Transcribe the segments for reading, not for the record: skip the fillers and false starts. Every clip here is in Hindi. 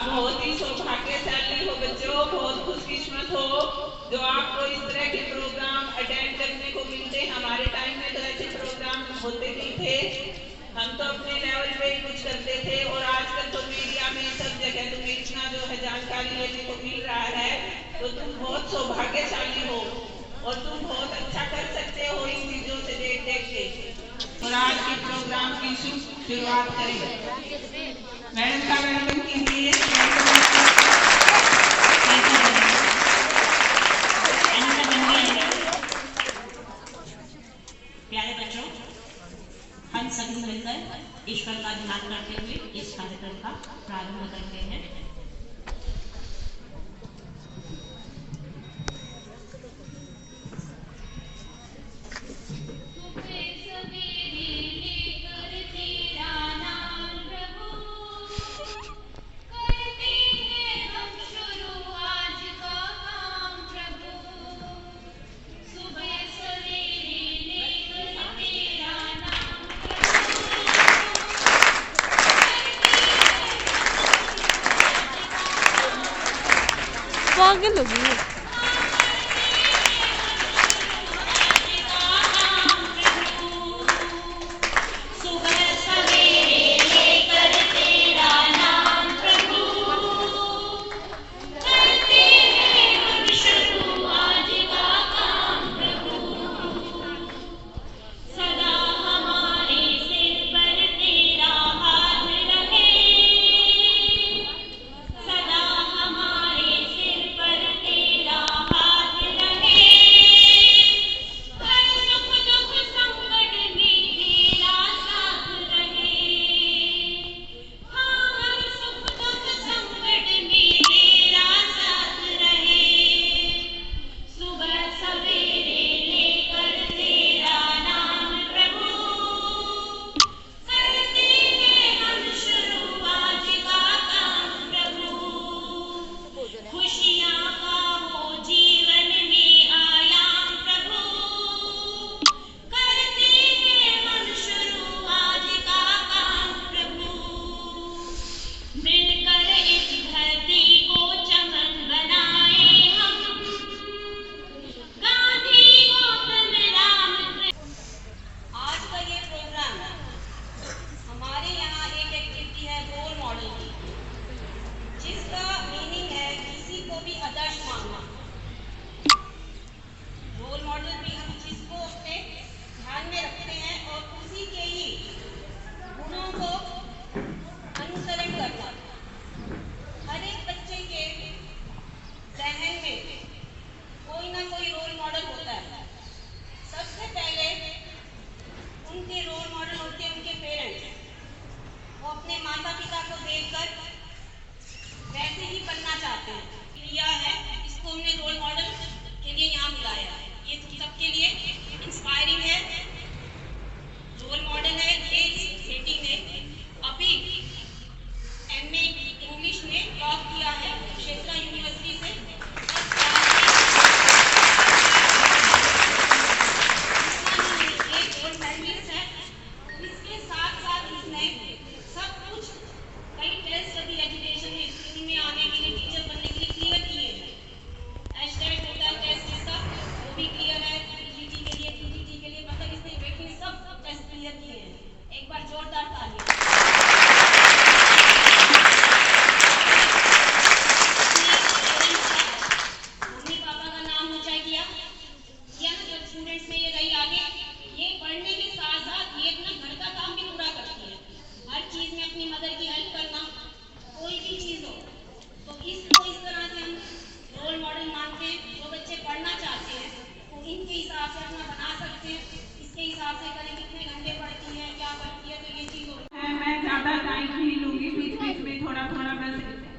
बहुत ही सौभाग्यशाली हो बच्चों, बहुत खुशकिस्मत हो जो आपको इस तरह के प्रोग्राम अटेंड करने को मिलते। हमारे टाइम में तो ऐसे प्रोग्राम होते नहीं थे, हम तो अपने लेवल पे ही कुछ करते थे। और आजकल तो मीडिया में सब जगह तुम्हें इतना जो है जानकारी लेने को मिल रहा है, तो तुम बहुत सौभाग्यशाली हो और तुम बहुत अच्छा कर सकते हो इन चीजों से देख देख के। और आज के प्रोग्राम की शुरुआत करें। मैडम का वेलकम कीजिए। प्यारे बच्चों, हम सभी मिलकर ईश्वर का ध्यान करते हुए इस कार्यक्रम का प्रारंभ करते हैं। पागल हो गई।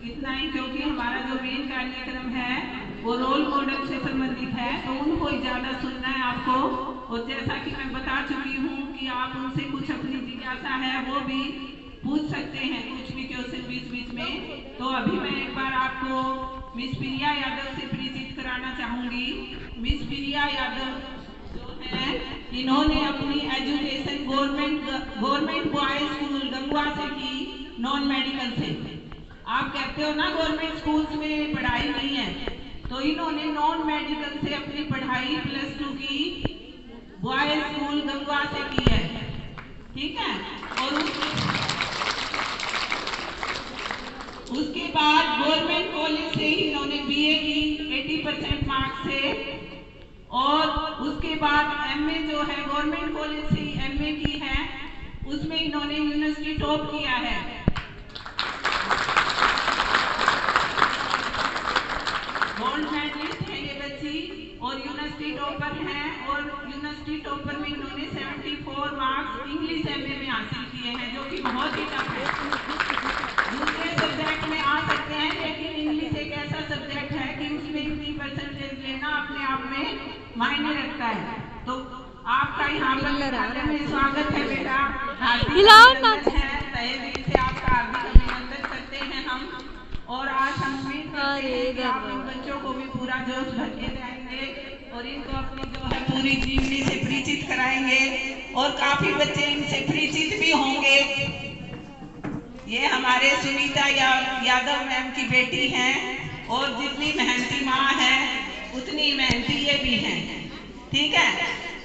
इतना ही, क्योंकि हमारा जो मेन कार्यक्रम है वो रोल मॉडल से संबंधित है, तो उनको ही ज्यादा सुनना है आपको। और जैसा कि मैं बता चुकी हूँ कि आप उनसे कुछ अपनी जिज्ञासा है वो भी पूछ सकते हैं, कुछ भी क्वेश्चन बीच बीच में। तो अभी मैं एक बार आपको मिस प्रिया यादव से परिचित कराना चाहूंगी। मिस प्रिया यादव जो है, इन्होंने अपनी education government boys school Gangwa से की, नॉन मेडिकल से। आप कहते हो ना गवर्नमेंट स्कूल्स में पढ़ाई नहीं है, तो इन्होंने नॉन मेडिकल से अपनी पढ़ाई +2 की बॉयज स्कूल गंगवा से की है, ठीक है। और उसके बाद गवर्नमेंट कॉलेज से इन्होंने BA की 80% मार्क्स से, और उसके बाद MA जो है गवर्नमेंट कॉलेज से MA की है, उसमें इन्होंने यूनिवर्सिटी टॉप किया है। गोल्ड मेडलिस्ट है ये बच्ची और यूनिवर्सिटी टॉपर है, और यूनिवर्सिटी टॉपर में इन्होंने 74 मार्क्स इंग्लिश MA में हासिल किए हैं, जो कि बहुत ही टफ है। दूसरे सब्जेक्ट में आ सकते हैं, लेकिन इंग्लिश एक ऐसा सब्जेक्ट है कि उसमें इतनी परसेंटेज लेना अपने आप में मायने रखता है। तो आपका यहाँ पर विद्यालय में स्वागत है बेटा, हार्दिक अभिनंदन है, तहे दिल से आपका हार्दिक अभिनंदन करते हैं हम। और आज हम उम्मीद करते हैं कि आप इन बच्चों को भी पूरा जोश भर के देंगे और इनको अपनी जो है पूरी जीवनी से परिचित कराएंगे, और काफी बच्चे इनसे परिचित भी होंगे। ये हमारे सुनीता यादव मैम की बेटी हैं, और जितनी मेहनती माँ है उतनी मेहनती ये भी हैं, ठीक है।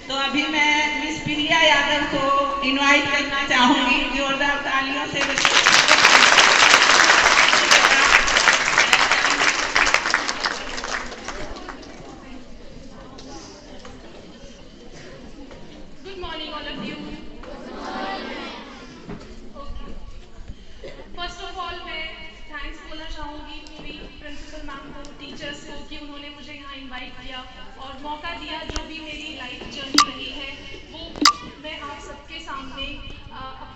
तो अभी मैं मिस प्रिया यादव को इनवाइट करना चाहूंगी, जोरदार तालियों से Good morning, all of you. First of all, मैं थैंक्स बोलना चाहूँगी पूरी प्रिंसिपल मैम को, टीचर्स को, कि उन्होंने मुझे यहाँ इनवाइट किया और मौका दिया। जो भी मेरी लाइफ जर्नी रही है वो मैं आप सबके सामने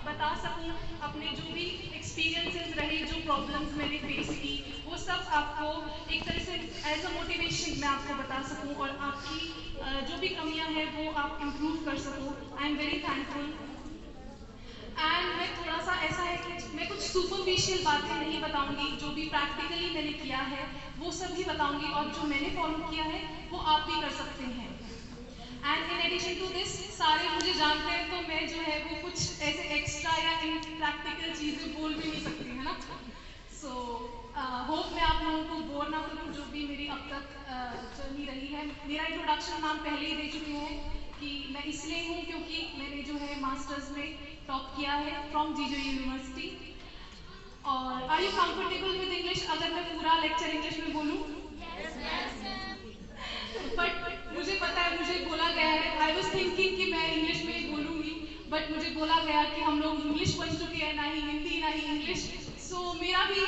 बता सकूँ। अपने जो भी एक्सपीरियंसेस रहे, जो प्रॉब्लम्स मैंने फेस की, वो सब आपको एक तरह से एज अ मोटिवेशन मैं आपको बता सकूँ, और आपकी जो भी कमियाँ हैं वो आप इम्प्रूव कर सको। I am very thankful. And मैं थोड़ा सा ऐसा है कि मैं कुछ सुपरफिशियल बातें नहीं बताऊंगी, जो भी प्रैक्टिकली मैंने किया है वो सब भी बताऊंगी, और जो मैंने फॉलो किया है वो आप भी कर सकते हैं। And in addition to this, सारे मुझे जानते हैं तो मैं जो है वो कुछ ऐसे एक्स्ट्रा या इम्प्रैक्टिकल चीज़ें बोल भी नहीं सकती, है ना। सो होप मैं आप लोगों को बोर ना करूँ। जो भी मेरी अब तक जर्नी रही है, मेरा इंट्रोडक्शन नाम पहले ही दे चुके हैं कि मैं इसलिए हूँ क्योंकि मैंने जो है मास्टर्स में टॉप किया है फ्रॉम जीजू यूनिवर्सिटी। और are you comfortable with English अगर मैं पूरा लेक्चर इंग्लिश में बोलूँ? बट मुझे पता है, मुझे बोला गया है, आई वॉज थिंकिंग कि मैं इंग्लिश में ही बोलूँगी, बट मुझे बोला गया कि हम लोग इंग्लिश बन चुके हैं, ना ही हिंदी ना ही इंग्लिश। सो मेरा भी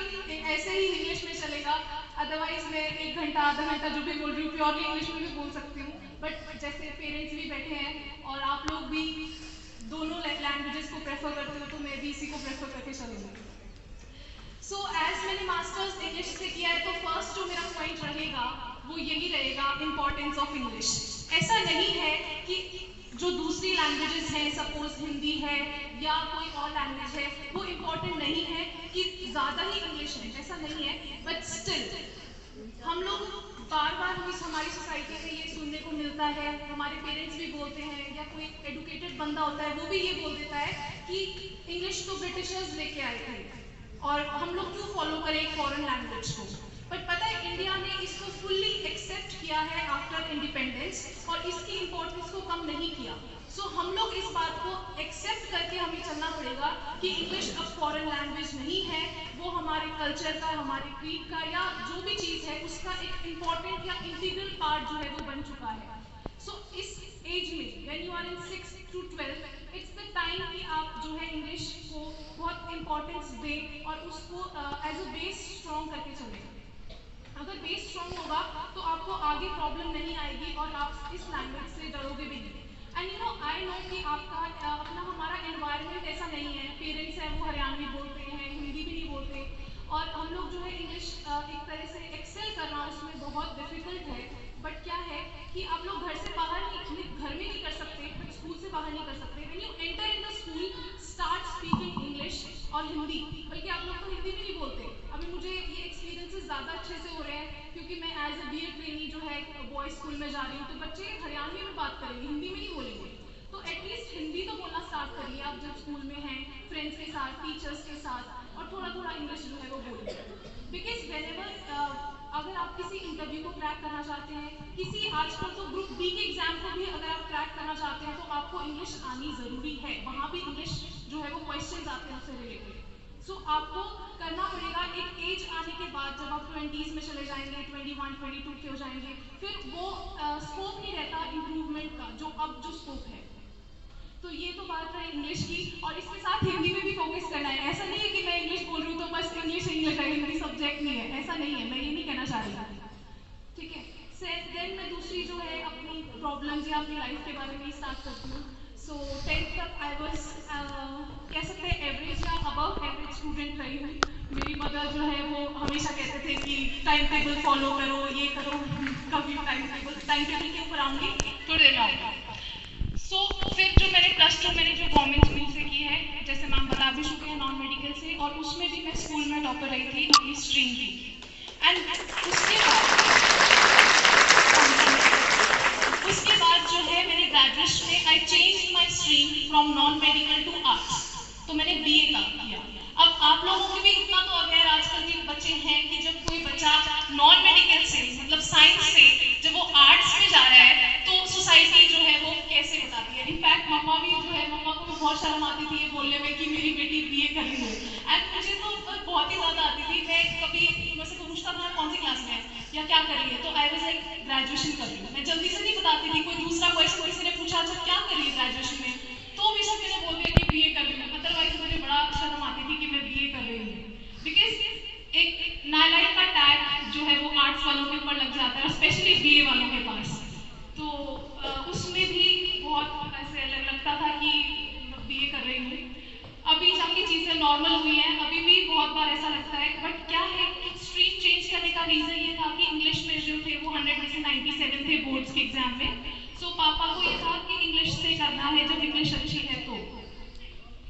ऐसे ही इंग्लिश में चलेगा। अदरवाइज मैं 1 घंटा आधा घंटा जो भी बोल रही हूँ प्योरली इंग्लिश में भी बोल सकती हूँ, बट जैसे पेरेंट्स भी बैठे हैं और आप लोग भी दोनों लैंग्वेजेस को प्रेफर करते हो, तो मैं भी इसी को प्रेफर करके चलूँगी। सो एज मैंने मास्टर्स इंग्लिश से किया है, तो फर्स्ट जो मेरा पॉइंट रहेगा वो यही रहेगा, इम्पॉर्टेंस ऑफ इंग्लिश। ऐसा नहीं है कि जो दूसरी लैंग्वेजेस हैं, सपोज हिंदी है या कोई और लैंग्वेज है, वो इम्पॉर्टेंट नहीं है कि ज़्यादा ही इंग्लिश है, ऐसा नहीं है। बट स्टिल हम लोग बार बार हमारी सोसाइटी में ये सुनने को मिलता है, हमारे पेरेंट्स भी बोलते हैं, या कोई एडुकेटेड बंदा होता है वो भी ये बोल देता है कि इंग्लिश तो ब्रिटिशर्स लेके आए थे, और हम लोग क्यों फॉलो करें एक फॉरेन लैंग्वेज को। बट पता है, इंडिया ने इसको फुल्ली एक्सेप्ट किया है आफ्टर इंडिपेंडेंस, और इसकी इम्पोर्टेंस को कम नहीं किया। सो हम लोग इस बात को एक्सेप्ट करके हमें चलना पड़ेगा कि इंग्लिश अब फॉरेन लैंग्वेज नहीं है, वो हमारे कल्चर का, हमारे क्रीड का, या जो भी चीज़ है उसका एक इम्पॉर्टेंट या इंटीग्रल पार्ट जो है वो बन चुका है। सो इस एज में when you are in 6 to 12, it's the time कि आप जो है इंग्लिश को बहुत इंपॉर्टेंस दें और उसको एज अ बेस स्ट्रॉन्ग करके चलें। अगर बेस स्ट्रॉन्ग होगा तो आपको आगे प्रॉब्लम नहीं आएगी और आप इस लैंग्वेज से डरोगे भी नहीं। And you know, I know कि आपका अपना हमारा एनवायरनमेंट ऐसा नहीं है, पेरेंट्स हैं वो हरियाणवी बोलते हैं, हिंदी भी नहीं बोलते, और हम लोग जो है इंग्लिश एक तरह से एक्सेल करना उसमें बहुत डिफिकल्ट है। बट क्या है कि आप लोग घर से बाहर नहीं, घर में नहीं कर सकते, स्कूल से बाहर नहीं कर सकते। When you enter in the school, start speaking English और हिंदी, बल्कि आप लोग तो हिंदी भी नहीं बोलते। अभी मुझे ये एक्सपीरियंसेस ज़्यादा अच्छे से हो रहे हैं क्योंकि मैं एज अ BA ट्रेनी जो है बॉयज़ स्कूल में जा रही हूँ, तो बच्चे हरियाणवी में बात करेंगे, हिंदी में नहीं बोलेंगे। तो एटलीस्ट हिंदी तो बोलना स्टार्ट करिए आप जब स्कूल में हैं, फ्रेंड्स के साथ, टीचर्स के साथ। और थोड़ा थोड़ा इंग्लिश जो है वो बोलिए। बिकॉज वेनेवर अगर आप किसी इंटरव्यू को क्रैक करना चाहते हैं, किसी आजकल तो ग्रुप बी के एग्जाम को भी अगर आप क्रैक करना चाहते हैं, तो आपको इंग्लिश आनी ज़रूरी है। वहाँ भी इंग्लिश जो है वो क्वेश्चंस आते हैं उससे रिलेटेड। सो आपको करना पड़ेगा। एक एज आने के बाद जब आप 20s में चले जाएंगे, 21, 22 के हो जाएंगे, फिर वो स्कोप नहीं रहता इम्प्रूवमेंट का जो स्कोप है। तो ये तो बात है इंग्लिश की, और इसके साथ हिंदी में भी फोकस करना है। ऐसा नहीं है कि मैं इंग्लिश बोल रही हूँ तो बस इंग्लिश है, हिंदी सब्जेक्ट नहीं है, ऐसा नहीं है, मैं ये नहीं कहना चाह रही। ठीक है। देन मैं दूसरी जो है अपनी प्रॉब्लम्स या अपनी लाइफ के बारे में स्टार्ट करती हूँ। सो 10th तक आई वॉज कह सकते हैं एवरेज या अबव एवरेज स्टूडेंट रही हूँ। मेरी मदर जो है वो हमेशा कहते थे कि टाइम टेबल फॉलो करो, ये करो। कभी टाइम टेबल के ऊपर आऊँगी थोड़ी देर में आऊँगी। सो फिर जो मैंने +2 मैंने जो गवर्नमेंट स्कूल से की है, जैसे मैम बता भी चुके हैं, नॉन मेडिकल से, और उसमें भी मैं स्कूल में टॉपर रही थी अपनी स्ट्रीम की। एंड उसके बाद जो है मैंने ग्रेजुएशन में I change my stream from non medical to arts, तो मैंने BA का किया। अब आप लोगों के भी इतना तो अवेयर आजकल के बच्चे हैं कि जब कोई बच्चा नॉन मेडिकल से मतलब साइंस से जब वो आर्ट्स में जा रहा है तो सोसाइटी जो है वो कैसे बताती है। इनफैक्ट मम्मा भी जो है, मम्मा को बहुत शर्म आती थी ये बोलने में कि मेरी बेटी BA कर रही है। एंड मुझे तो बहुत ही ज़्यादा आती थी। मैं कभी मुझसे पूछता था कौन सी क्लास में है या क्या कर रही है, तो आई वाज लाइक ग्रेजुएशन कर रही हूँ। मैं जल्दी से नहीं बताती थी। कोई दूसरा क्वेश्चन किसी ने पूछा अच्छा क्या कर रही है ग्रेजुएशन में, तो हमेशा मैंने बोल दिया कि BA कर रही हूँ। अदरवाइज मुझे बड़ा शर्म आती थी कि मैं BA कर रही हूँ। बिकॉज एक नालायक का टैग जो है वो आर्ट्स वालों के ऊपर लग जाता है, स्पेशली BA वालों के पास। तो उसमें भी बहुत ऐसे लगता था कि BA कर रही हूँ। अभी जाके चीज़ें नॉर्मल हुई हैं, अभी भी बहुत बार ऐसा लगता है। बट क्या है, स्ट्रीम चेंज करने का रीज़न ये था कि इंग्लिश में जो थे वो 100 में से 97 थे बोर्ड्स के एग्जाम में। सो पापा को ये था कि इंग्लिश से करना है, जब इंग्लिश अच्छी है तो।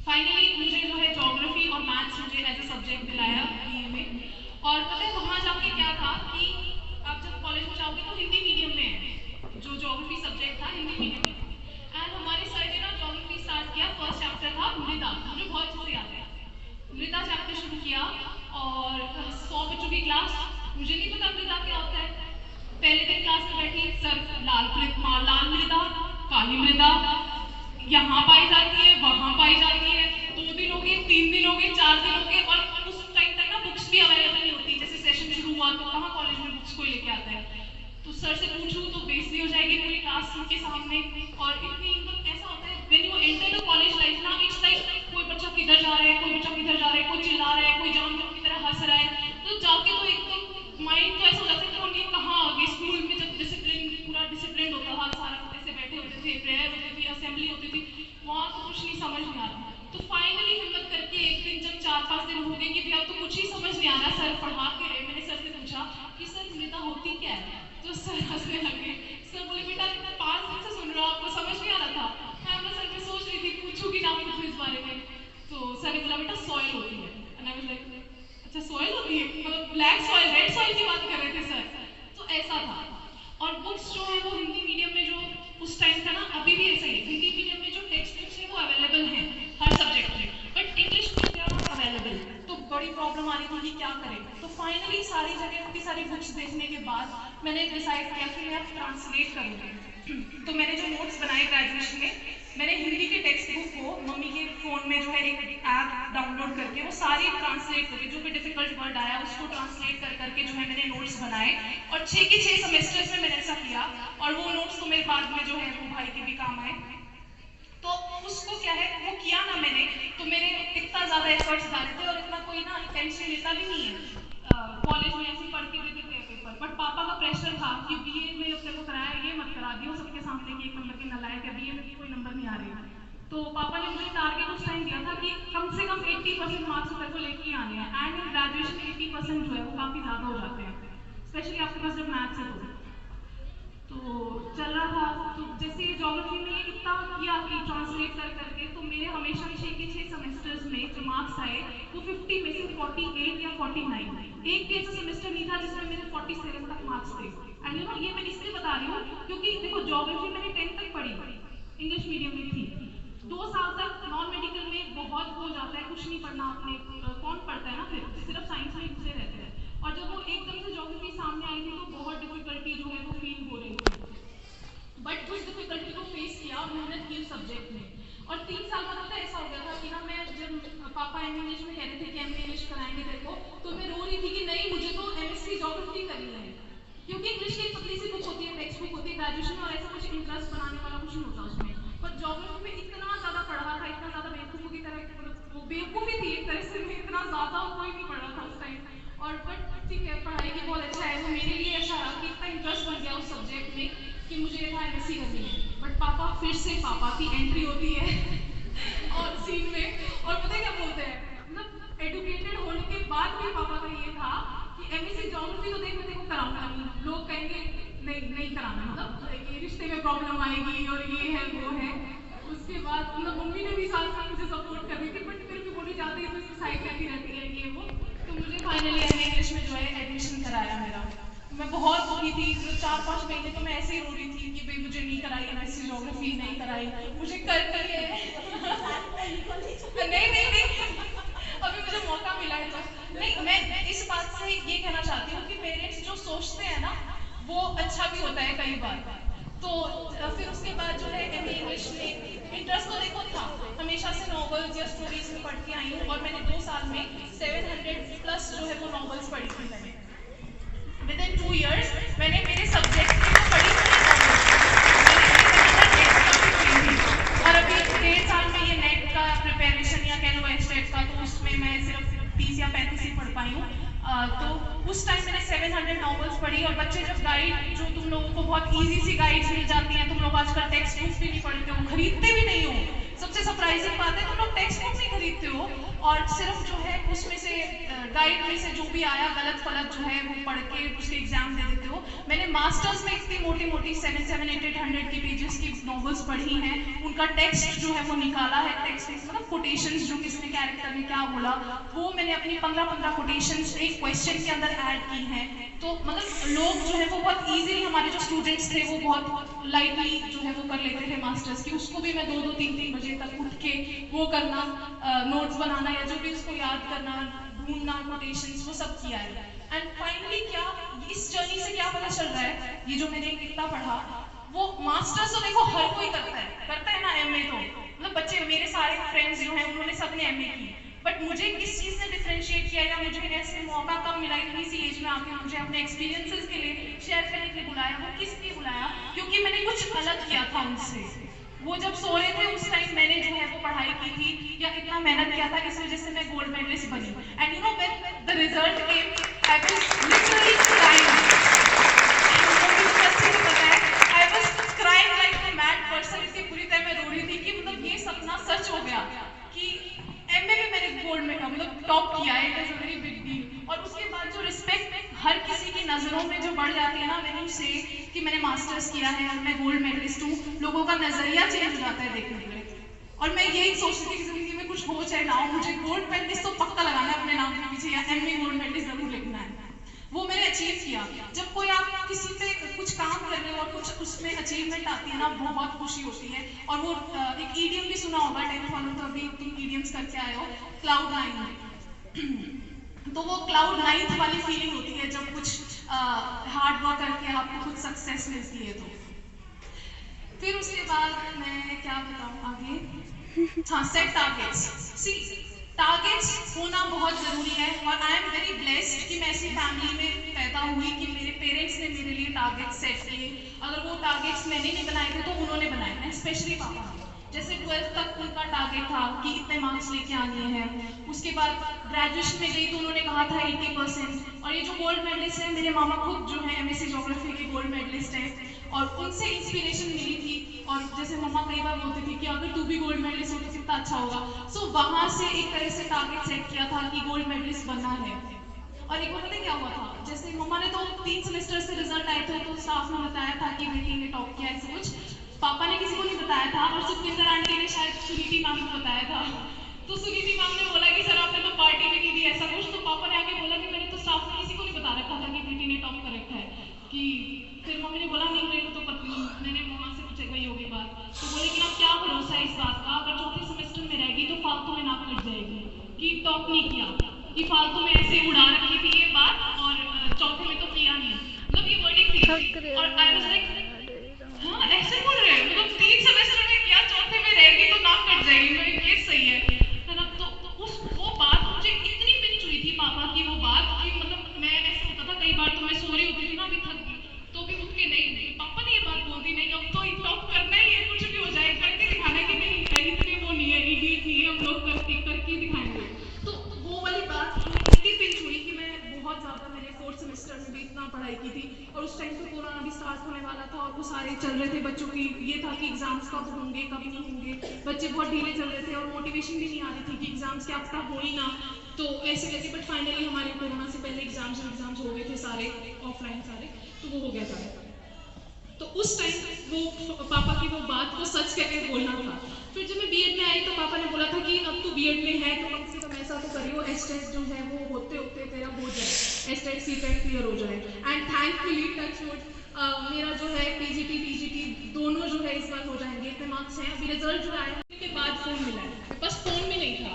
फाइनली मुझे जो है ज्योग्राफी और मैथ्स मुझे एज ए सब्जेक्ट दिलाया BA में। और पता है वहाँ जाके क्या था कि आप जब कॉलेज में जाओगे तो हिंदी मीडियम में है, जो ज्योग्राफी सब्जेक्ट था हिंदी मीडियम में। एंड हमारे सर ने ना ज्योग्राफी स्टार्ट किया, फर्स्ट चैप्टर था मृदा, मुझे बहुत अच्छे से याद है। मृदा चैप्टर शुरू किया और 100 बच्चों की क्लास, मुझे नहीं पता मृदा क्या होता है। पहले दिन क्लास में बैठी, सर लाल मृदा, काली मृदा यहाँ पाई जाती है, वहाँ पाई जाती है। 2 दिन हो गए, 3 दिन हो गए, 4 दिन हो गए, और उस टाइम तक ना बुक्स भी अवेलेबल नहीं होती। जैसे सेशन शुरू हुआ तो कहाँ कॉलेज में बुक्स कोई लेके आता है। तो सर से पूछूं तो बेइज्जती हो जाएगी पूरी क्लास के सामने। और इतनी मतलब ऐसा होता है when you enter the college life ना, इट्स लाइक कोई बच्चा किधर जा रहा है, कोई बच्चा किधर जा रहा है, कोई चिल्ला रहा है, कोई जानवर की तरह हंस रहा है। तो जाके तो एकदम माइंड तो ऐसा हो जाता है कि हम ये कहाँ आ गए। स्कूल में जब डिसिप्लिन पूरा डिसिप्लिन होता था, सारा ऐसे बैठे होते थे, प्रेयर होती थी, असेंबली होती थी, वहाँ तो कुछ नहीं समझ में आ रहा। तो फाइनली हिम्मत करके एक दिन जब 4-5 दिन हो गए कि भैया तो कुछ ही समझ नहीं आ रहा, सर पढ़ा के रहे, मैंने सर से पूछा कि सर मृदा होती क्या है, तो सर हंसने लगे। सर बोले बेटा 5 दिन से सुन रहा हूँ, आपको समझ नहीं आ रहा था। मैं बोला सर मैं सोच रही थी पूछूं कि ना पूछूं इस बारे में। तो सर ने बोला बेटा सॉइल होती है। एंड आई वाज लाइक अच्छा सॉइल होती है, मतलब ब्लैक सॉइल रेड सॉइल की बात कर रहे थे सर। तो ऐसा था। और बुक्स जो है वो हिंदी मीडियम में जो उस टाइम था ना, अभी भी ऐसा ही है। हिंदी मीडियम में जो टेक्स्ट बुक्स है वो अवेलेबल हैं हर सब्जेक्ट में, बट इंग्लिश में क्या अवेलेबल। तो बड़ी प्रॉब्लम आ रही थी कि क्या करें। तो फाइनली सारी जगह उनकी सारी बुक्स देखने के बाद मैंने डिसाइड किया कि मैं ट्रांसलेट करूँगी। तो मैंने जो नोट्स बनाए ग्रेजुएशन में, मैंने हिंदी के टेक्स्ट बुक को मम्मी के फ़ोन में जो है एक ऐप डाउनलोड करके वो सारी ट्रांसलेट करके, जो भी डिफिकल्ट वर्ड आया उसको ट्रांसलेट कर करके जो है मैंने नोट्स बनाए। और 6 के 6 सेमेस्टर्स में मैंने ऐसा किया, और वो नोट्स तो मेरे बाद में जो है वो भाई के भी काम आए। तो उसको क्या है वो किया ना मैंने, तो मेरे इतना ज़्यादा एफर्ट्स डाले थे, और इतना कोई ना टेंशन लेता भी नहीं है। कॉलेज में ऐसे पढ़ के दे देते हैं पेपर, बट पापा का प्रेशर था कि BA में अपने को कराया, ये मत करा दियो सबके सामने कि 1 नंबर के नलायक है, BA में भी कोई नंबर नहीं आ रहे। तो पापा ने मुझे टारगेट उस टाइम दिया था कि कम से कम 80% मार्क्स तेरे को लेके आने हैं। एंड इन ग्रेजुएशन 80% जो है वो काफ़ी ज़्यादा हो जाते हैं, स्पेशली आपके पास जब मैथ्स है तो चल रहा था। तो जैसे ज्योग्राफी में ये इतना किया कि ट्रांसलेट कर करके, तो मेरे हमेशा 6 के 6 सेमेस्टर्स में जो मार्क्स आए वो 50 में से 48 या 49। एक भी ऐसा सेमेस्टर नहीं था जिसमें मेरे 47 तक मार्क्स थे। एंड यू नो ये मैं इसलिए बता रही हूँ क्योंकि देखो ज्योग्राफी मैंने 10th तक पढ़ी, इंग्लिश मीडियम में थी। 2 साल तक नॉन मेडिकल में बहुत हो जाता है, कुछ नहीं पढ़ना आपने, कौन पढ़ता है ना, फिर सिर्फ साइंस में घुसे रहते हैं। और जब वो एकदम से ज्योग्राफी सामने आई थी तो बहुत डिफिकल्टी जो है वो फील हो रही थी, बट उस डिफिकल्टी को फेस किया और मेहनत की उस सब्जेक्ट में। और 3 साल बाद तो ऐसा हो गया था कि ना, मैं जब पापा एम इंग्लिश में कह रहे थे कि एम इंग्लिश कराएंगे तेरे को, तो मैं रो रही थी कि नहीं, मुझे तो एमएससी ज्योग्राफी करनी है, क्योंकि इंग्लिश की एक पतली सी बुक होती है, टेक्स्ट बुक होती है ग्रेजुएशन में, और ऐसा कुछ इंटरेस्ट बनाने वाला कुछ नहीं होता उसमें। पर ज्योग्राफी में इतना ज़्यादा पढ़ रहा था, इतना ज़्यादा बेवकूफ़ों की तरह, मतलब वो बेवकूफ़ी थी एक तरह से, मैं इतना ज़्यादा कोई नहीं पढ़ रहा था उस टाइम। और बट ठीक है, पढ़ाई की बहुत अच्छा है, वो मेरे लिए ऐसा रहा कि इतना इंटरेस्ट बन गया उस सब्जेक्ट में कि मुझे था एमएससी करनी है। बट पापा, फिर से पापा की एंट्री होती है और सीन में, और पता है क्या बोलते हैं, मतलब एडुकेटेड होने के बाद भी पापा का ये था कि एमएससी ज्योग्राफी तो देख मैं देखो कराऊंगा नहीं, लोग कहेंगे नहीं कराना, मतलब ये रिश्ते में प्रॉब्लम आएगी और ये है वो है। उसके बाद मतलब मम्मी ने भी साथ साथ मुझे सपोर्ट कर रही थी, बट फिर भी बोली जाती है तो साइड करती रहती है ये वो। तो मुझे फाइनली एमए इंग्लिश में जो है एडमिशन कराया मेरा। मैं बहुत दुखी थी, 4-5 महीने तो मैं ऐसे ही रो रही थी कि भाई मुझे नहीं कराई एमएससी ज्योग्राफी, नहीं कराई, मुझे करनी है नहीं अभी मुझे मौका मिला है तो नहीं। मैं इस बात से ये कहना चाहती हूँ कि पेरेंट्स जो सोचते हैं ना, वो अच्छा भी होता है कई बार। तो फिर उसके बाद जो है एमए इंग्लिश में इंटरेस्ट तो देखो था, हमेशा से नॉवेल्स या स्टोरीज में पढ़ती आई हूँ, और मैंने 2 साल में 700+ जो है वो नॉवेल्स पढ़ी थी मैंने। विदिन 2 years मैंने मेरे सब्जेक्ट की तो पढ़ी थी, और अभी 1.5 साल में ये नेट का प्रिपरेशन या कह लो एस्टेट का, तो उसमें मैं सिर्फ 30 या 35 ही पढ़ पाई हूँ। तो उस टाइम मैंने 700 नॉवेल्स पढ़ी। और बच्चे जब गाइड, जो तुम लोगों को बहुत इजी सी गाइड्स मिल जाती हैं, तुम लोग आजकल टेक्स्ट बुक्स भी नहीं पढ़ते हो, खरीदते भी नहीं हो, सबसे सरप्राइजिंग बात है, तुम लोग टेक्स्ट बुक नहीं खरीदते हो, और सिर्फ जो है उसमें से गाइड में से जो भी आया गलत फलत जो है वो पढ़ के उसके एग्जाम दे देते हो। मैंने मास्टर्स में इतनी मोटी मोटी 700-800 की पेजेस की नॉवेल्स पढ़ी हैं, उनका टेक्स्ट जो है वो निकाला है, टेक्स्ट मतलब कोटेशंस जो किसने कैरेक्टर में क्या बोला, वो मैंने अपनी 15 कोटेशंस एक क्वेश्चन के अंदर ऐड की हैं। तो मतलब लोग जो है वो बहुत ईजिली, हमारे जो स्टूडेंट्स थे वो बहुत लाइटली जो है वो कर लेते थे मास्टर्स की, उसको भी मैं 2-2, 3-3 बजे तक उठ के वो करना, नोट्स बनाना या जो भी उसको याद करना, ढूंढना कोटेशंस, वो सब किया है। एंड फाइनली क्या, इस जर्नी से क्या पता चल रहा है, ये जो मैंने कितना पढ़ा, वो मास्टर्स तो देखो हर कोई करता है ना, एमए तो मतलब बच्चे, मेरे सारे फ्रेंड्स जो हैं उन्होंने सबने एमए की, बट मुझे किस चीज़ ने डिफरेंशिएट किया या मुझे ऐसे मौका कब मिला इतनी सी एज में आके मुझे अपने एक्सपीरियंसेस के लिए शेयर करने के लिए बुलाया, वो किस लिए बुलाया, क्योंकि मैंने कुछ अलग किया था उनसे। वो जब सो रहे थे उस टाइम मैंने जो है वो पढ़ाई की थी या इतना मेहनत किया था, इस वजह से मैं गोल्ड मेडलिस्ट बनी। And you know when the result came, I was literally crying. I was crying like a mad person, इतनी बुरी तरह मैं रो रही थी कि मतलब ये सपना सच हो गया कि एमए में मैंने गोल्ड में मतलब टॉप किया है, it is a very big deal. और उसके बाद जो रिस्पेक्ट हर किसी की नज़रों में जो बढ़ जाती है ना, मैंने उसे कि मैंने मास्टर्स किया है और मैं गोल्ड मेडलिस्ट हूँ, लोगों का नजरिया चेंज हो जाता है देखने में। और मैं यही सोचती थी कि जिंदगी में कुछ हो चाहे ना हो, मुझे गोल्ड मेडलिस्ट तो पक्का लगाना है अपने नाम के पीछे, या एमए गोल्ड मेडलिस्ट जरूर लिखना है। वो मैंने अचीव किया। जब कोई आप किसी पे कुछ काम कर रहे हो और कुछ उसमें अचीवमेंट आती है ना, बहुत खुशी होती है। और वो एक ईडीएम भी सुना होगा, 10 फॉलो तो अभी तुम ईडीएम्स करके आए हो, क्लाउड 9। तो वो क्लाउड 9 वाली फीलिंग होती है जब कुछ हार्ड वर्क करके आपको कुछ सक्सेस मिलती है। तो फिर उसके बाद मैं क्या बताऊँ आगे, हाँ, सेट टारगेट्स। सी, टारगेट्स होना बहुत ज़रूरी है, और आई एम वेरी ब्लेस्ड कि मैं ऐसी फैमिली में पैदा हुई कि मेरे पेरेंट्स ने मेरे लिए टारगेट सेट किए। अगर वो टारगेट्स मैंने नहीं बनाए थे तो उन्होंने बनाए हैं, स्पेशली पापा। जैसे 12th तक उनका टारगेट था कि इतने मार्क्स लेके आने हैं। उसके बाद ग्रेजुएशन में गई तो उन्होंने कहा था 80%। और ये जो गोल्ड मेडलिस्ट है, मेरे मामा खुद जो है एमएससी ज्योग्राफी के गोल्ड मेडलिस्ट है, और उनसे इंस्पिरेशन मिली थी। और जैसे मम्मा कई बार बोलती थी कि अगर तू भी गोल्ड मेडलिस्ट हो तो कितना अच्छा होगा। सो वहाँ से एक तरह से टारगेट सेट किया था कि गोल्ड मेडलिस्ट बनना है। और एक बार पता क्या हुआ था, जैसे मम्मा ने तो 3 सेमेस्टर से रिजल्ट आए थे तो स्टाफ ने बताया था कि बेटी ने टॉप किया, ऐसे कुछ पापा ने किसी को नहीं बताया था, और सुखविंदर आंटी ने शायद सुनीति मैम को बताया था। तो सुनीति मैम ने बोला कि सर आपने तो पार्टी में नहीं दी ऐसा कुछ। तो पापा ने आके बोला कि मैंने तो स्टाफ में किसी को नहीं बता रखा था कि बेटी ने टॉप कर रखा है कि। फिर मम्मी ने बोला नहीं मेरे को तो पता नहीं। मैंने मम्मा से पूछा गई होगी बात, तो बोले कि अब क्या भरोसा है इस बात का, अगर चौथे सेमेस्टर में रहेगी तो फालतू में नाक कट जाएगी कि टॉप नहीं किया। कि फालतू में ऐसे उड़ा रखी थी ये बात और चौथे में तो किया नहीं, मतलब ये वर्डिंग थी। और आई वाज लाइक हाँ ऐसे बोल रहे हैं, मतलब 3 सेमेस्टर में किया, चौथे में रहेगी तो नाक कट जाएगी, मैं ये सही है ना। तो उस वो बात मुझे इतनी पिंच हुई थी पापा की वो बात कि मतलब मैं ऐसा होता था कई बार तो मैं सो रही होती थी ना, अभी थक गई तो भी उठ के नहीं पापा ने ये बात बोल दी, नहीं अब तो टॉप करना ही है, कुछ भी हो जाए करके दिखाना कि नहीं इतने वो नहीं है, इडियट नहीं है, हम लोग करके दिखाएंगे। तो वो वाली बात इतनी पिंच हुई कि मैं बहुत ज़्यादा, मैंने 4th सेमेस्टर में भी इतना पढ़ाई की थी और उस टाइम पे कोरोना भी स्टार्ट होने वाला था और वो सारे चल रहे थे बच्चों की, ये था कि एग्जाम्स कब होंगे कब नहीं होंगे, बच्चे बहुत ढीले चल रहे थे और मोटिवेशन भी नहीं आ रही थी कि एग्जाम्स क्या पता हो ही ना, तो ऐसे करके बट फाइनली हमारे कोरोना से पहले एग्जाम्स हो गए थे सारे ऑफलाइन सारे, तो वो हो गया था। तो उस टाइम वो पापा की वो बात को सच करके बोलना था। फिर जब मैं बीएड में आई तो पापा ने बोला था कि अब तू बीएड में है तो कम से कम ऐसा तो करियो एस्टेट जो है वो होते होते तेरा हो जाए, एस्टेट सीटेट क्लियर हो जाए। एंड थैंकफुली टच वुड मेरा जो है पीजीटी दोनों जो है इस बार हो जाएंगे, इतने मार्क्स हैं। अभी रिजल्ट जो आया के बाद फ़ोन मिला है, मेरे पास फ़ोन भी नहीं था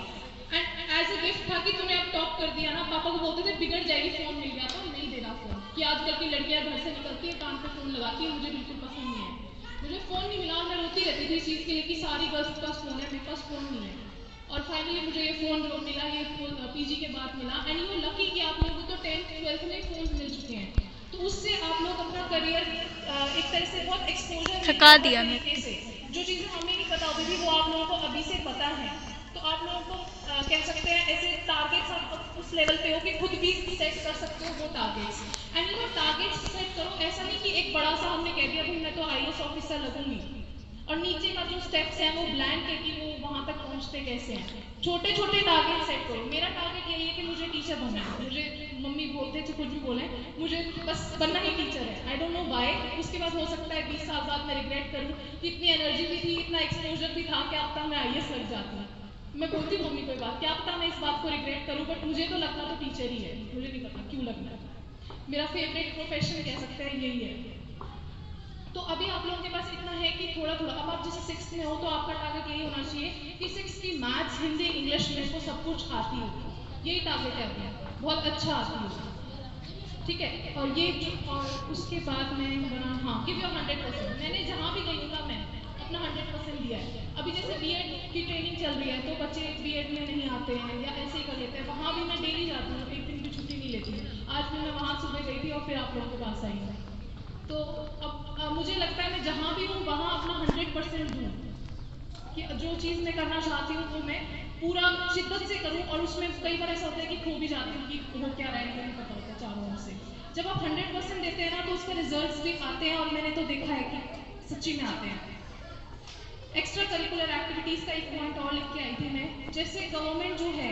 एंड एज ए गिफ्ट था कि तूने अब टॉप कर दिया ना, पापा को बोलते थे बिगड़ जाएगी, फ़ोन मिल गया तो नहीं देना फ़ोन, कि आजकल की लड़कियां घर से निकलती है कान पे फ़ोन लगाती है, मुझे बिल्कुल पसंद नहीं है। मुझे फ़ोन नहीं मिला और मैं रोती रहती थी इस चीज़ के लिए कि सारी गर्ल्स के पास फ़ोन है, मेरे पास फ़ोन नहीं है। और फाइनली मुझे ये फ़ोन जो मिला ये पीजी के बाद मिला एंड यू लकी कि आप लोगों को तो 10th 12th में फ़ोन मिल चुके हैं, तो उससे आप लोग अपना करियर एक तरह से बहुत एक्सपोजर थका दिया तरीके से, जो चीज़ें हमें नहीं पता होती थी वो आप लोगों को अभी से पता है। तो आप लोगों को कह सकते हैं ऐसे टारगेट्स आप उस लेवल पे हो कि खुद भी सेट कर सकते हो वो targets, and you know targets set करो, ऐसा नहीं कि एक बड़ा सा हमने कह दिया भाई मैं तो आईएएस ऑफिसर लगूंगी और नीचे का जो स्टेप्स हैं वो ब्लैंक है कि वो वहाँ तक पहुँचते कैसे हैं। छोटे छोटे टारगेट सेट करो। मेरा टारगेट यही है कि मुझे टीचर बनना है, मुझे मम्मी बोलते थे कुछ भी बोले, मुझे बस बनना ही टीचर है, आई डोंट नो व्हाई। उसके बाद हो सकता है 20 साल बाद मैं रिग्रेट करूँ कि इतनी एनर्जी भी थी, इतना एक्सपोजर भी था, क्या पता मैं आईएएस लग जाती। मैं बोलती हूँ मम्मी को बात, क्या पता मैं इस बात को रिग्रेट करूँ, बट मुझे तो लगना तो टीचर ही है, मुझे नहीं पता क्यों लगना है, मेरा फेवरेट प्रोफेशन कह सकते हैं यही है। तो अभी आप लोगों के पास इतना है कि थोड़ा थोड़ा, अब आप जैसे 6th में हो तो आपका टारगेट यही होना चाहिए कि 6th की मैथ्स हिंदी इंग्लिश मेरे को सब कुछ आती हो, यही टारगेट है अभी, बहुत अच्छा आती हो, ठीक है। और ये और उसके बाद मैं बना हाँ गिव योर 100%, मैंने जहाँ भी गई हूँ ना मैं अपना 100% दिया है। अभी जैसे बीएड की ट्रेनिंग चल रही है तो बच्चे बीएड में नहीं आते हैं या ऐसे ही कर लेते हैं, वहाँ भी मैं डेली जाती हूँ, एक दिन भी छुट्टी नहीं लेती। आज भी मैं वहाँ सुबह गई थी और फिर आप लोगों के पास आई हूँ। तो अब मुझे लगता है मैं जहाँ भी हूँ वहाँ अपना 100% दूँ कि जो चीज़ मैं करना चाहती हूँ वो मैं पूरा शिद्दत से करूँ, और उसमें कई बार ऐसा होता है कि खो भी जाती हूँ कि वो क्या रहा है नहीं पता होता चारों ओर से। जब आप 100% देते हैं ना तो उसके रिजल्ट्स भी आते हैं, और मैंने तो देखा है कि सच्ची में आते हैं। एक्स्ट्रा करिकुलर एक्टिविटीज़ का एक पॉइंट और लिख के आई थी मैं, जैसे गवर्नमेंट जो है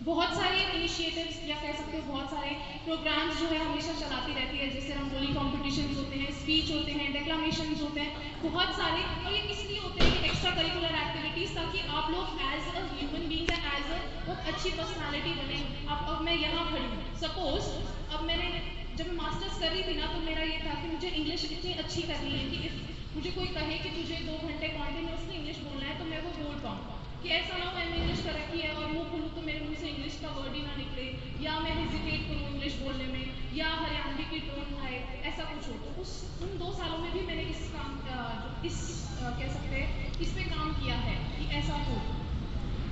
बहुत सारे इनिशिएटिव्स या कह सकते हो बहुत सारे प्रोग्राम्स जो है हमेशा चलाती रहती है, जैसे रंगोली कॉम्पिटिशन्स होते हैं, स्पीच होते हैं, डेक्लामेशंस होते हैं, बहुत सारे। और ये इसलिए होते हैं कि एक्स्ट्रा करिकुलर एक्टिविटीज़, ताकि आप लोग एज अ ह्यूमन बींग या एज अ बहुत अच्छी पर्सनैलिटी बने। अब मैं यहाँ खड़ी हूँ, सपोज अब मैंने जब मैं मास्टर्स कर रही थी ना तो मेरा ये था कि मुझे इंग्लिश इतनी अच्छी करनी है कि मुझे कोई कहे कि तुझे 2 घंटे कॉन्टिन्यूसली इंग्लिश बोलना है तो मैं वो बोल पाऊँ, कि ऐसा ना हो मैंने इंग्लिश कर रखी है और मुंह खोलूँ तो मेरे मुंह से इंग्लिश का वर्ड ही ना निकले, या मैं हेजिटेट करूँ इंग्लिश बोलने में, या हरियाणवी की टोन आए, ऐसा कुछ हो। तो उन 2 सालों में भी मैंने इस काम कह सकते हैं इस पे काम किया है कि ऐसा हो।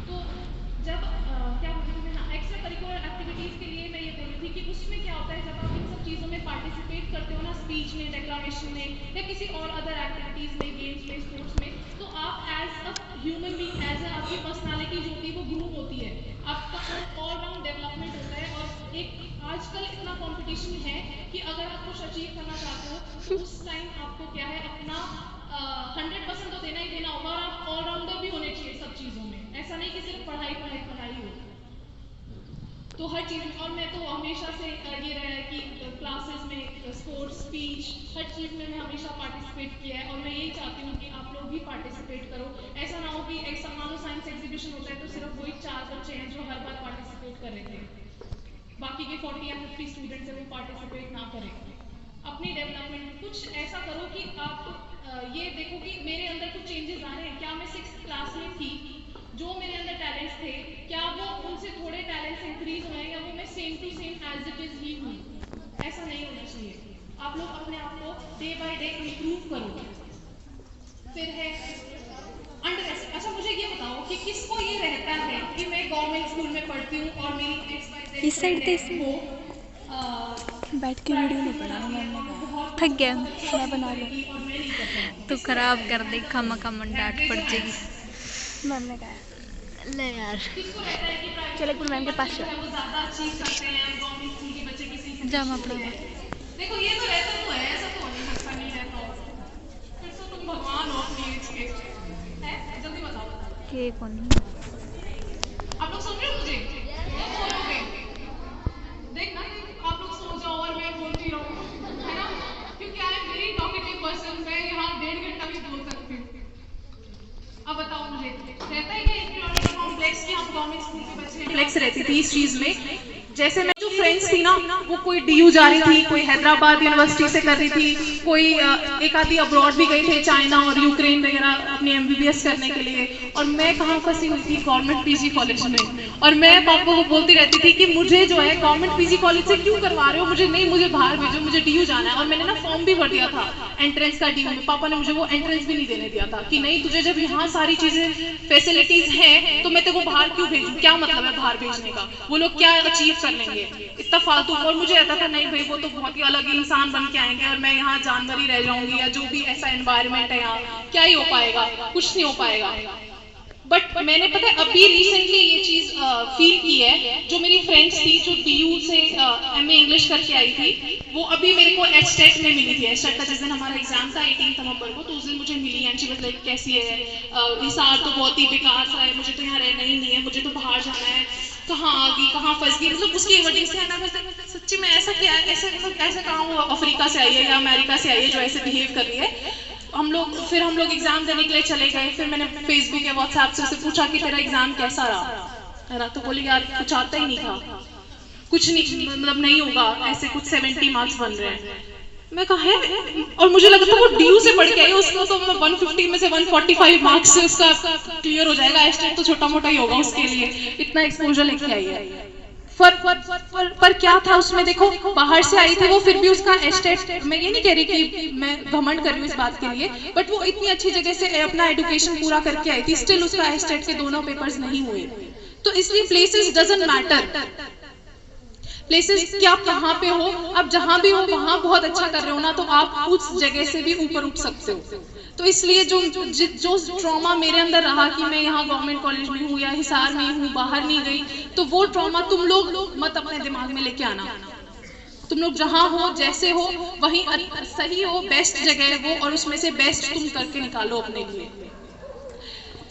तो जब क्या बोल रही थी मैं, एक्स्ट्रा करिकुलर एक्टिविटीज़ के लिए मैं ये बोल रही थी कि उसमें क्या होता है जब आप इन सब चीज़ों में पार्टिसिपेट करते हो ना, स्पीच में, डेक्लामेशन में या किसी और अदर एक्टिविटीज़ में, गेम्स में, स्पोर्ट्स में, तो आप as a human being, as a आपकी पर्सनालिटी जो होती है वो ग्रूम होती है, आपका ऑल राउंड डेवलपमेंट होता है। और एक आजकल इतना कंपटीशन है कि अगर आप कुछ अचीव करना चाहते हो तो उस टाइम आपको क्या है अपना 100% तो देना ही देना होगा, और आप ऑलराउंडर भी होने चाहिए सब चीज़ों में, ऐसा नहीं कि सिर्फ पढ़ाई पढ़ाई पढ़ाई हो, तो हर चीज़ में। और मैं तो हमेशा से ये रहा है कि क्लासेस में, स्पोर्ट्स, स्पीच, हर चीज़ में मैं हमेशा पार्टिसिपेट किया है, और मैं यही चाहती हूँ कि आप लोग भी पार्टिसिपेट करो। ऐसा ना हो कि एक मान लो साइंस एग्जीबिशन होता है तो सिर्फ वही 4 बच्चे हैं जो हर बार पार्टिसिपेट कर रहे थे, बाकी के 40 या 50 स्टूडेंट्स हैं वो पार्टिसिपेट ना करें। अपनी डेवलपमेंट कुछ ऐसा करो कि आप ये देखो कि मेरे अंदर कुछ चेंजेस आ रहे हैं। क्या मैं 6th क्लास में थी जो मेरे अंदर टैलेंट्स थे, क्या वो उनसे थोड़े टैलेंट्स इंक्रीज हुए हैं या वो मैं same to same as it is ही हूँ? ऐसा नहीं होना चाहिए। आप लोग अपने आप को डे बाय डे इम्प्रूव करो। फिर है अच्छा मुझे ये बताओ कि किसको ये रहता है कि मैं गवर्नमेंट स्कूल में पढ़ती हूँ और मेरी इस साइड को बैठ के वीडियो नहीं बनाना, मैंने थक गया, मैं बना लूँ तो खराब कर दे, खामा खामा डांट पड़ जाएगी। मैंने कहा ले यार चलो एक मैम के पास जाम अपना देखो ये तो रहता तो है, ऐसा तो नहीं सकता नहीं रहता। फिर तो तुम भगवान हो अपनी एज के, हैं? जल्दी बताओ के कौन आप लोग सुन रहे हो मुझे? क्या बोलोगे? देखना आप लोग सो जाओ और मैं बोलती रहूं, है ना? क्योंकि I am very talkative person, मैं यहाँ 1.5 घंटा भी बोल सकती हूँ। अब बताओ मुझे रहता है क्या इंफीरियरिटी कॉम्प्लेक्स कि हम गवर्नमेंट स्कूल के बच्चे कॉम्प्लेक्स रहती थी इस चीज में? जैसे मैं जो फ्रेंड्स थी ना वो कोई DU जा रही थी, कोई हैदराबाद यूनिवर्सिटी से कर रही थी, कोई एक आधी अब्रॉड भी गए थे चाइना और यूक्रेन वगैरह अपनी MBBS करने के लिए, और मैं कहाँ फंसी हुई थी गवर्नमेंट PG कॉलेज में। और मैं पापा को बोलती रहती थी कि मुझे जो है गवर्नमेंट PG कॉलेज से क्यों करवा रहे हो, मुझे नहीं, मुझे बाहर भेजो, मुझे DU जाना है। और मैंने ना फॉर्म भी भर दिया था एंट्रेंस का DU में, पापा ने मुझे वो एंट्रेंस भी नहीं देने दिया था कि नहीं तुझे जब यहाँ सारी चीजें फैसिलिटीज हैं तो मैं तेरे को बाहर क्यों भेजूं, क्या मतलब है बाहर भेजने का, वो लोग क्या अचीव कर लेंगे, इतना फालतू। और मुझे ऐसा था नहीं भाई वो तो बहुत ही अलग इंसान बन के आएंगे और मैं यहाँ जानवर ही रह जाऊंगी, या जो भी ऐसा एनवायरनमेंट है यहाँ क्या ही हो पाएगा, कुछ नहीं हो पाएगा। बट मैंने पता है अभी रिसेंटली ये चीज फील की है। जो मेरी फ्रेंड्स थी जो DU से MA इंग्लिश करके आई थी, वो अभी मेरे को HTET में मिली थी। HTET का जिस दिन हमारा एग्जाम था 18 नवंबर को, तो उस दिन मुझे मिली एंड शी वाज लाइक कैसी है, हिसार तो बहुत ही बेकार सा है, मुझे तो यहाँ रहना ही नहीं है, मुझे तो बाहर जाना है, कहाँ आ गई, कहाँ फंस गई, मतलब उसकी वर्डिंग से है ना सच्ची में ऐसा क्या है, ऐसे मतलब ऐसे कहाँ वो अफ्रीका से आई है या अमेरिका से आई है जो ऐसे बिहेव कर रही है। हम लोग एग्जाम देने के लिए चले गए, फिर मैंने फेसबुक या व्हाट्सएप से उससे पूछा कि तेरा एग्जाम कैसा रहा, तो बोली यार कुछ आता ही नहीं था, कुछ नहीं मतलब नहीं होगा, ऐसे कुछ 70 मार्क्स बन रहे हैं। मैं कहा है, और मुझे लगा था वो DU से पढ़ के आई, उसको तो 150 में से 145 मार्क्स से उसका क्लियर हो जाएगा, HTET तो छोटा मोटा ही होगा उसके लिए, इतना एक्सपोजर लेके आई है। पर क्या था उसमें, देखो बाहर से आई थी वो, फिर भी उसका HTET, मैं ये नहीं कह रही कि मैं घमंड कर रही हूँ इस बात के लिए, बट वो इतनी अच्छी जगह से अपना एजुकेशन पूरा करके आई थी, स्टिल उसका HTET के दोनों पेपर्स नहीं हुए। तो इसलिए प्लेसेस डजंट मैटर, प्लेसेस कि आप कहाँ पे हो, आप जहाँ भी हो वहाँ बहुत अच्छा कर रहे हो ना, तो आप उस जगह से भी ऊपर उठ सकते हो। तो इसलिए जो ट्रॉमा मेरे अंदर रहा कि मैं यहाँ गवर्नमेंट कॉलेज में हूँ या हिसार में हूँ, बाहर नहीं गई, तो वो ट्रॉमा तुम लोग मत अपने दिमाग में लेके आना। तुम लोग जहाँ हो जैसे हो वहीं सही हो, बेस्ट जगह है वो, और उसमें से बेस्ट तुम करके निकालो अपने लिए।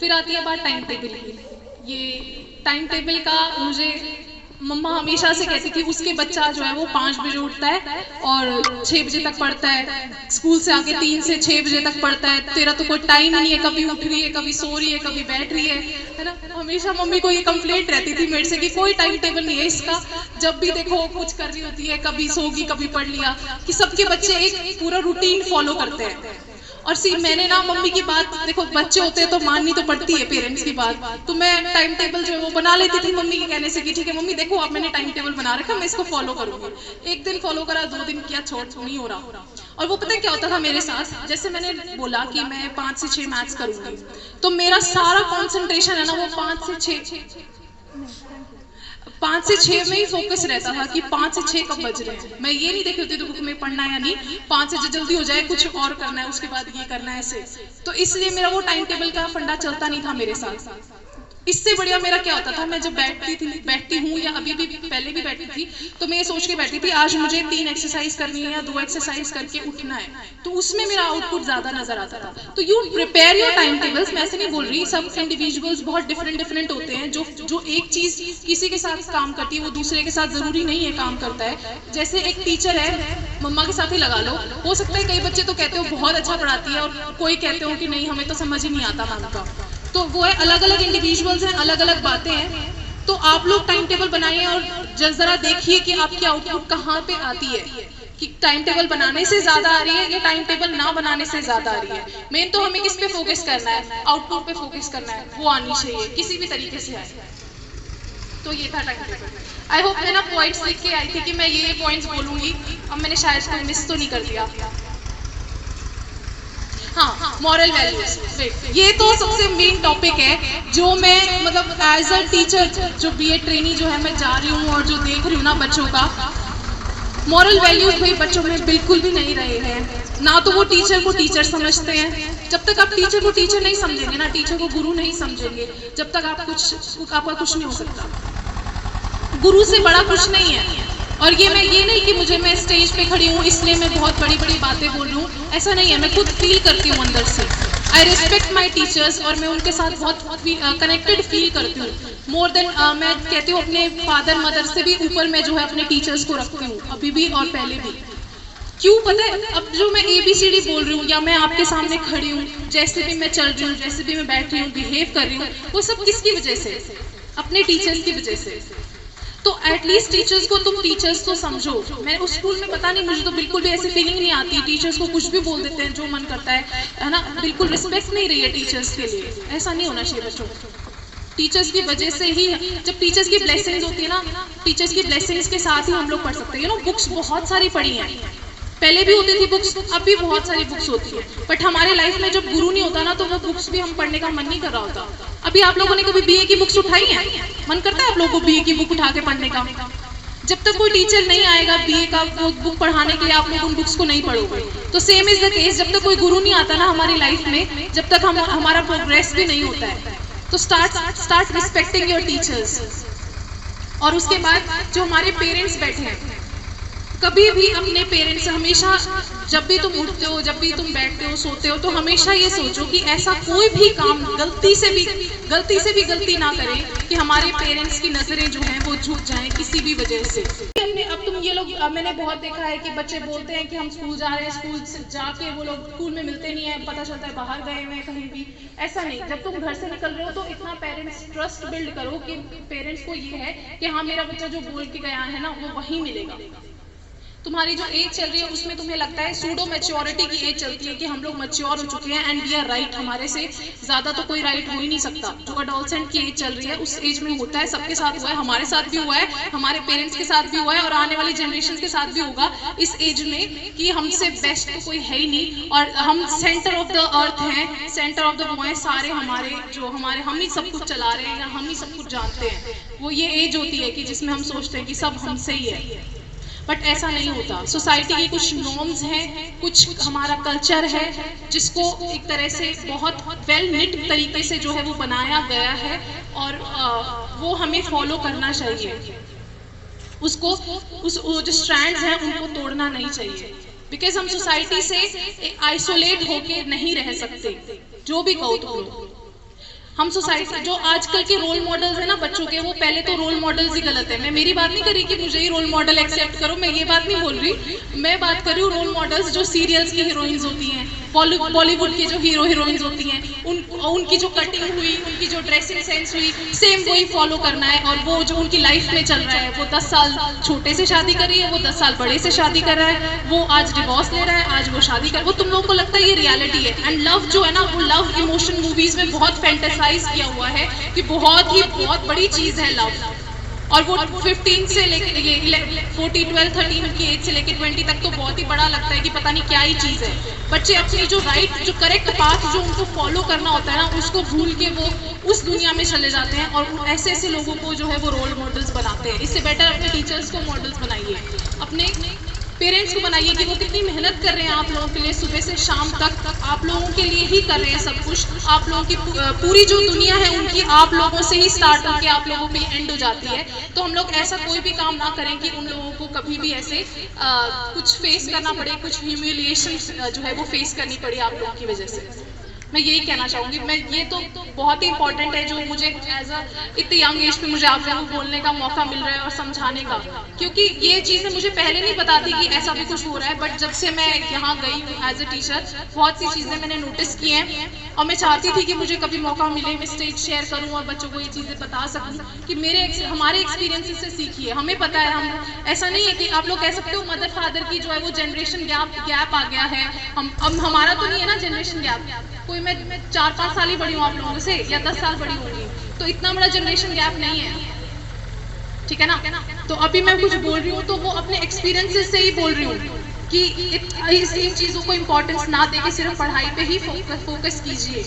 फिर आती है बात टाइम टेबल की। ये टाइम टेबल का मुझे मम्मा हमेशा से कहती थी उसके बच्चा जो है वो 5 बजे उठता है और 6 बजे तक पढ़ता है, स्कूल से आके 3 से 6 बजे तक पढ़ता है, तेरा तो कोई टाइम नहीं है, कभी उठ रही है, कभी सो रही है, कभी बैठ रही है ना। हमेशा मम्मी को ये कंप्लेंट रहती थी मेरे से कि कोई टाइम टेबल नहीं है इसका, जब भी देखो कुछ कर रही होती है, कभी सोगी कभी पढ़ लिया, कि सबके बच्चे एक पूरा रूटीन फॉलो करते हैं। और मैंने ना मम्मी की बात, देखो बच्चे होते हैं तो माननी तो पड़ती है पेरेंट्स की बात, तो मैं टाइम टेबल जो है वो बना लेती थी मम्मी के कहने से कि ठीक है मम्मी देखो अब मैंने टाइम टेबल बना रखा, मैं इसको फॉलो करूंगी। एक दिन फॉलो करा, 2 दिन किया, छोड़ नहीं हो रहा। और वो पता है क्या होता था मेरे साथ, जैसे मैंने बोला कि मैं 5 से 6 मैथ्स करूंगी, तो मेरा सारा कॉन्सेंट्रेशन है ना वो 5 से 6 में ही फोकस रहता था कि 5 से 6 कब बज रहे हैं। मैं ये नहीं देख रही थी तो बुक में पढ़ना है या नहीं, 5 से जल्दी हो जाए, कुछ और करना है, उसके बाद ये करना है ऐसे। तो इसलिए मेरा वो टाइम टेबल का फंडा चलता नहीं था मेरे साथ। इससे बढ़िया मेरा क्या होता था, मैं जब बैठती हूँ या अभी भी पहले भी बैठती थी, तो मैं ये सोच के बैठती थी आज मुझे 3 एक्सरसाइज करनी है या 2 एक्सरसाइज करके उठना है, तो उसमें मेरा आउटपुट ज्यादा नजर आता था। तो you prepare your time tables. मैं ऐसे नहीं बोल रही, सब इंडिविजुअल्स बहुत डिफरेंट होते हैं, जो एक चीज किसी के साथ काम करती है वो दूसरे के साथ जरूरी नहीं है काम करता है। जैसे एक टीचर है, मम्मा के साथ ही लगा लो, हो सकता है कई बच्चे तो कहते हो बहुत अच्छा पढ़ाती है और कोई कहते हो कि नहीं हमें तो समझ ही नहीं आता मैम का, तो वो है अलग अलग इंडिविजुअल्स हैं, अलग अलग बातें हैं। तो आप लोग टाइम टेबल बनाइए और जरा देखिए कि आपकी आउटपुट कहाँ पे आती है। कि टाइम टेबल बनाने से ज़्यादा आ रही है या टाइम टेबल ना बनाने से ज़्यादा आ रही है। मेन तो हमें किस पे फोकस करना है, आउटपुट पे फोकस करना है, वो आनी चाहिए किसी भी तरीके से आए। तो ये था टाइम टेबल। आई होप मैं ना पॉइंट्स लिख के आई थी कि मैं ये पॉइंट्स बोलूँगी, अब मैंने शायद कोई मिस तो नहीं कर दिया। हाँ, मॉरल वैल्यूज, ये तो सबसे मेन टॉपिक है जो मैं मतलब एज अ टीचर जो बीएड ट्रेनी जो है मैं जा रही हूँ और जो देख रही हूँ ना बच्चों का, मॉरल वैल्यूज भाई बच्चों में बिल्कुल भी नहीं रहे हैं। ना तो वो टीचर को टीचर समझते हैं, जब तक आप टीचर को टीचर नहीं समझेंगे ना, टीचर को गुरु नहीं समझेंगे, जब तक आपका कुछ नहीं हो सकता। गुरु से बड़ा कुछ नहीं है। और ये नहीं कि मैं स्टेज पे खड़ी हूँ इसलिए मैं बहुत बड़ी बड़ी बातें बोल रही हूँ, ऐसा नहीं है। मैं खुद फील करती हूँ अंदर से। आई रिस्पेक्ट माई टीचर्स और मैं उनके साथ बहुत कनेक्टेड फील करती हूँ। मोर देन मैं कहती हूँ अपने फादर मदर से भी ऊपर मैं जो है अपने टीचर्स को रखती हूँ, अभी भी और पहले भी। क्यों पता है, अब जो मैं ABCD बोल रही हूँ या मैं आपके सामने खड़ी हूँ, जैसे भी मैं चल रही हूँ, जैसे भी मैं बैठ रही हूँ, बिहेव कर रही हूँ, वो सब किसकी वजह से? अपने टीचर्स की वजह से। तो एटलीस्ट टीचर्स को तुम टीचर्स तो समझो। मैं उस स्कूल में पता नहीं, मुझे तो बिल्कुल भी ऐसी फीलिंग नहीं आती। टीचर्स को कुछ भी बोल देते हैं जो मन करता है ना, बिल्कुल रिस्पेक्ट नहीं रही है टीचर्स के लिए। ऐसा नहीं होना चाहिए बच्चों को। टीचर्स की वजह से ही, जब टीचर्स की ब्लेसिंग्स होती है ना, टीचर्स की ब्लेसिंग्स के साथ ही हम लोग पढ़ सकते हैं। बुक्स बहुत सारी पढ़ी हैं, पहले भी होती थी बुक्स, अब भी बहुत सारी बुक्स होती है, बट हमारे लाइफ में जब गुरु नहीं होता ना तो वो बुक्स भी हम पढ़ने का मन नहीं कर रहा होता। अभी आप लोगों ने कभी BA की बुक्स उठाई हैं? मन करता है आप लोगों को BA की बुक उठा के पढ़ने का? जब तक कोई टीचर नहीं आएगा BA का बुक पढ़ाने के लिए, आप लोग उन बुक्स को नहीं पढ़ोगे। तो सेम इज द केस, जब तक कोई गुरु नहीं आता ना हमारी लाइफ में, जब तक हमारा प्रोग्रेस भी नहीं होता है। तो स्टार्ट रिस्पेक्टिंग योर टीचर्स। और उसके बाद जो हमारे पेरेंट्स बैठे हैं, कभी भी अपने पेरेंट्स से हमेशा, जब भी तुम उठते हो, जब भी तुम बैठते हो, सोते हो, तो हमेशा ये सोचो कि ऐसा कोई भी काम गलती से भी गलती ना करें कि हमारे पेरेंट्स की नजरें जो हैं वो झुक जाएं किसी भी वजह से। अब तुम ये लोग, मैंने बहुत देखा है कि बच्चे बोलते हैं कि हम स्कूल जा रहे हैं, स्कूल से जाके वो लोग स्कूल में मिलते नहीं है, पता चलता है बाहर गए हुए हैं कहीं भी। ऐसा नहीं, जब तुम घर से निकल रहे हो तो इतना पेरेंट्स ट्रस्ट बिल्ड करो कि पेरेंट्स को ये है कि हाँ मेरा बच्चा जो बोल के गया है ना वो वहीं मिलेगा। तुम्हारी जो एज चल रही है उसमें तुम्हें लगता है सूडो मैच्योरिटी की एज चलती है कि हम लोग मैच्योर हो चुके हैं एंड वी आर राइट, हमारे से ज़्यादा तो कोई राइट हो ही नहीं सकता। जो एडोलसेंट की एज चल रही है उस एज में होता है, सबके साथ हुआ है, हमारे साथ भी हुआ है, हमारे पेरेंट्स के साथ भी हुआ है और आने वाली जनरेशन के साथ भी होगा इस एज में, कि हमसे बेस्ट तो कोई है ही नहीं और हम सेंटर ऑफ द अर्थ हैं, सेंटर ऑफ द वो हैं, सारे हम ही सब कुछ चला रहे हैं या हम ही सब कुछ जानते हैं। वो ये एज होती है कि जिसमें हम सोचते हैं कि सब हमसे ही है, बट ऐसा नहीं होता। सोसाइटी की कुछ नॉर्म्स हैं, कुछ हमारा कल्चर है जिसको एक तरह से बहुत वेल निट तरीके से जो है वो बनाया गया है और वो हमें फॉलो करना चाहिए। वो जो स्ट्रैंड्स हैं उनको तोड़ना नहीं चाहिए, बिकॉज हम सोसाइटी से आइसोलेट होके नहीं रह सकते। जो भी कहो तुम लोग, हम सोसाइटी जो आजकल के रोल मॉडल्स है ना बच्चों के, वो पहले तो रोल मॉडल्स ही गलत है। मैं मेरी बात नहीं कर रही कि मुझे ही रोल मॉडल एक्सेप्ट करो, मैं ये बात नहीं बोल रही। मैं बात कर रही हूँ रोल मॉडल्स जो सीरियल्स की हीरोइंस होती हैं, बॉलीवुड की जो हीरोइंस होती हैं, उनकी जो कटिंग हुई, उनकी जो ड्रेसिंग सेंस हुई, सेम वही फॉलो करना है। और वो जो उनकी लाइफ में चल रहा है, वो 10 साल छोटे से शादी कर रही है, वो 10 साल बड़े से शादी कर रहा है, वो आज डिवोर्स ले रहा है, आज वो शादी कर, वो तुम लोगों को लगता है ये रियलिटी है। एंड लव जो है ना, वो लव इमोशन मूवीज में बहुत फैंटेसाइज किया हुआ है कि बहुत बड़ी चीज है लव। और वो 15 से लेकर 14, 12, 13 की एज से लेकर 20 तक तो बहुत ही बड़ा लगता है कि पता नहीं क्या ही चीज है। बच्चे अपनी जो करेक्ट पाथ जो उनको फॉलो करना होता है ना, उसको भूल के वो उस दुनिया में चले जाते हैं और ऐसे लोगों को जो है वो रोल मॉडल्स बनाते हैं। इससे बेटर अपने टीचर्स को मॉडल्स बनाइए, अपने पेरेंट्स को बनाइए कि वो कितनी मेहनत कर रहे हैं आप लोगों के लिए, सुबह से शाम तक आप लोगों के लिए ही कर रहे हैं सब कुछ। आप लोगों की पूरी जो दुनिया है उनकी आप लोगों से ही स्टार्ट होकर आप लोगों पे एंड हो जाती है। तो हम लोग ऐसा कोई भी काम ना करें कि उन लोगों को कभी भी ऐसे कुछ फेस करना पड़े, कुछ ह्यूमिलिएशन जो है वो फेस करनी पड़े आप लोगों की वजह से। मैं यही कहना चाहूँगी। मैं ये तो बहुत ही इंपॉर्टेंट है जो मुझे एज अ इतनी यंग एज पे मुझे आप लोगों को बोलने का मौका मिल रहा है और समझाने का, क्योंकि ये चीज़ें मुझे पहले नहीं पता थी कि ऐसा भी कुछ हो रहा है। बट जब से मैं यहाँ गई हूँ एज अ टीचर, बहुत सी चीज़ें मैंने नोटिस की हैं और मैं चाहती थी कि मुझे कभी मौका मिले मैं स्टेज शेयर करूँ और बच्चों को ये चीज़ें बता सकूँ कि हमारे एक्सपीरियंसेस से सीखिए। हमें पता है, हम ऐसा नहीं है कि आप लोग कह सकते हो मदर फादर की जो है वो जनरेशन गैप आ गया है। अब हमारा तो नहीं है ना जनरेशन गैप, कोई मैं 4-5 साल ही बड़ी हूँ आप लोगों से या 10 साल बड़ी होंगी, तो इतना बड़ा जनरेशन गैप नहीं है, ठीक है ना। तो अभी मैं कुछ बोल रही हूँ तो वो अपने एक्सपीरियंसेस से ही बोल रही हूँ कि इन चीज़ों को इम्पोर्टेंस ना देके सिर्फ पढ़ाई पे ही फोकस कीजिए,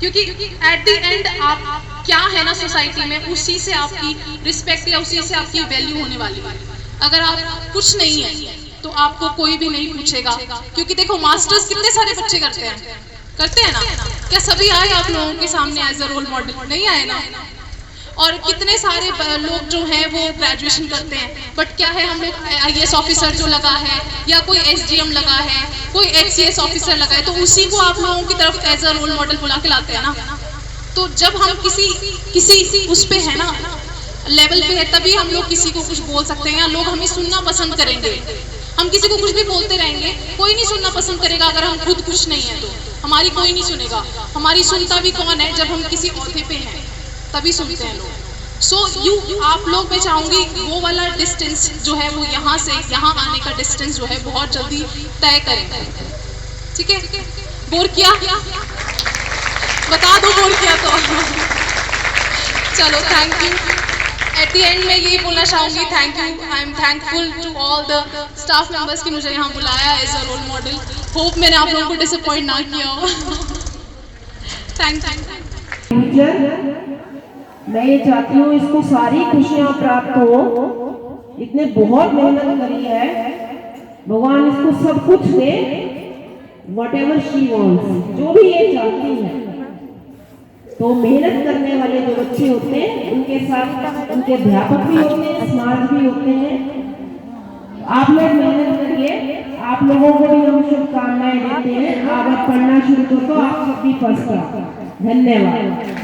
क्योंकि एट द एंड आप क्या है ना सोसाइटी में, उसी से आपकी रिस्पेक्ट या उसी से आपकी वैल्यू होने वाली है। अगर आप कुछ नहीं है तो आपको कोई भी नहीं पूछेगा, क्योंकि देखो मास्टर्स कितने सारे बच्चे करते हैं ना, क्या सभी आए आप लोगों के सामने एज अ रोल मॉडल? नहीं आए ना। और कितने सारे लोग जो हैं वो ग्रेजुएशन करते हैं, बट क्या है, हम लोग IAS ऑफिसर जो लगा है या कोई SDM लगा है, कोई HCS ऑफिसर लगा है, तो उसी को आप लोगों की तरफ एज अ रोल मॉडल बुला के लाते हैं ना। तो जब हम किसी उस पे है ना लेवल पे है, तभी हम लोग किसी को कुछ बोल सकते हैं या लोग हमें सुनना पसंद करेंगे। हम किसी को कुछ भी बोलते रहेंगे, कोई नहीं सुनना पसंद करेगा। अगर हम खुद कुछ नहीं है तो हमारी कोई नहीं सुनेगा। हमारी सुनता भी कौन है? जब हम किसी औहदे पे हैं तभी सुनते हैं लोग। सो आप लोग, मैं चाहूँगी वो वाला डिस्टेंस जो है वो यहाँ से यहाँ आने का डिस्टेंस जो है बहुत जल्दी तय करें, ठीक है। बोर किया? बता दो बोर किया तो। चलो, thank you. At the end मैं यही बोलना चाहूँगी, thank you. I am thankful to all the staff members की मुझे यहाँ बुलाया as a role model. Hope मैंने आप लोगों को डिसअपॉइंट ना किया हो। Thank you. मैं ये चाहती हूँ इसको सारी खुशियाँ प्राप्त हो। इतने बहुत मेहनत करी है, भगवान इसको सब कुछ दे, whatever she wants, जो भी ये चाहती है। तो मेहनत करने वाले जो बच्चे होते हैं उनके साथ उनके अध्यापक भी होते हैं, समाज भी होते हैं। आप लोग मेहनत करिए, आप लोगों को भी हम शुभकामनाएं देते हैं। आप पढ़ना शुरू करो तो आप सब भी फर्स्ट। धन्यवाद।